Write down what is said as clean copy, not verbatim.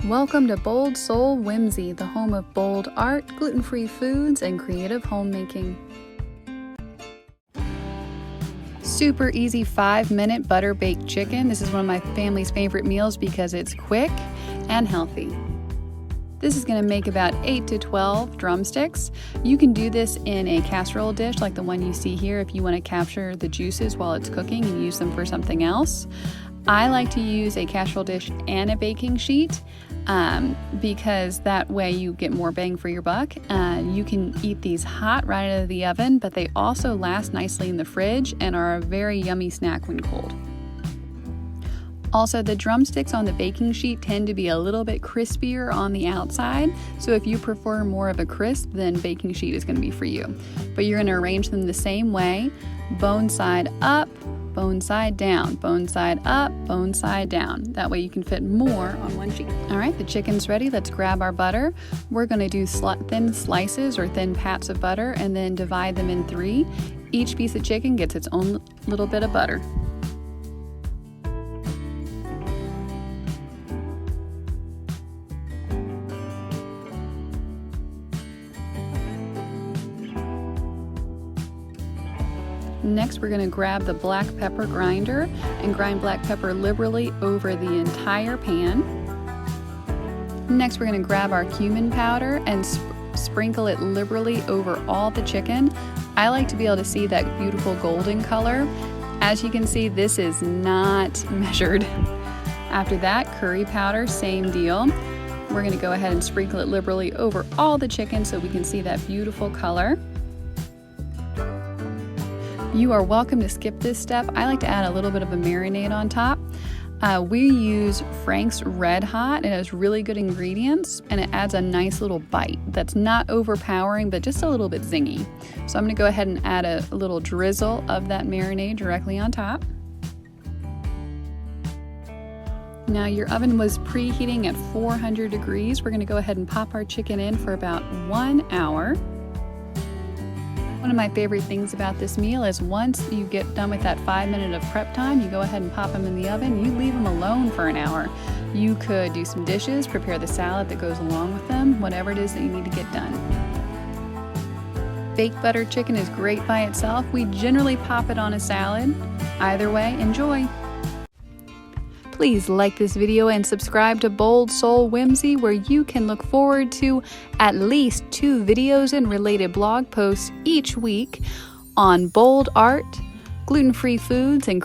Welcome to Bold Soul Whimsy, the home of bold art, gluten-free foods, and creative homemaking. Super easy 5-minute butter-baked chicken. This is one of my family's favorite meals because it's quick and healthy. This is going to make about 8 to 12 drumsticks. You can do this in a casserole dish like the one you see here if you want to capture the juices while it's cooking and use them for something else. I like to use a casserole dish and a baking sheet because that way you get more bang for your buck. You can eat these hot right out of the oven, but they also last nicely in the fridge and are a very yummy snack when cold. Also, the drumsticks on the baking sheet tend to be a little bit crispier on the outside, so if you prefer more of a crisp, then baking sheet is going to be for you. But you're going to arrange them the same way, bone side up, bone side down, bone side up, bone side down. That way you can fit more on one sheet. All right, the chicken's ready. Let's grab our butter. We're going to do thin slices or thin pats of butter and then divide them in 3. Each piece of chicken gets its own little bit of butter. Next, we're going to grab the black pepper grinder and grind black pepper liberally over the entire pan. Next, we're going to grab our cumin powder and sprinkle it liberally over all the chicken. I like to be able to see that beautiful golden color. As you can see, this is not measured. After that, curry powder, same deal. We're going to go ahead and sprinkle it liberally over all the chicken so we can see that beautiful color. You are welcome to skip this step. I like to add a little bit of a marinade on top. We use Frank's Red Hot. It has really good ingredients and it adds a nice little bite that's not overpowering but just a little bit zingy. So I'm going to go ahead and add a little drizzle of that marinade directly on top. Now your oven was preheating at 400 degrees. We're going to go ahead and pop our chicken in for about 1 hour. One of my favorite things about this meal is once you get done with that 5 minute of prep time, you go ahead and pop them in the oven. You leave them alone for an hour. You could do some dishes, prepare the salad that goes along with them, whatever it is that you need to get done. Baked butter chicken is great by itself. We generally pop it on a salad. Either way, enjoy. Please like this video and subscribe to Bold Soul Whimsy, where you can look forward to at least 2 videos and related blog posts each week on bold art, gluten-free foods, and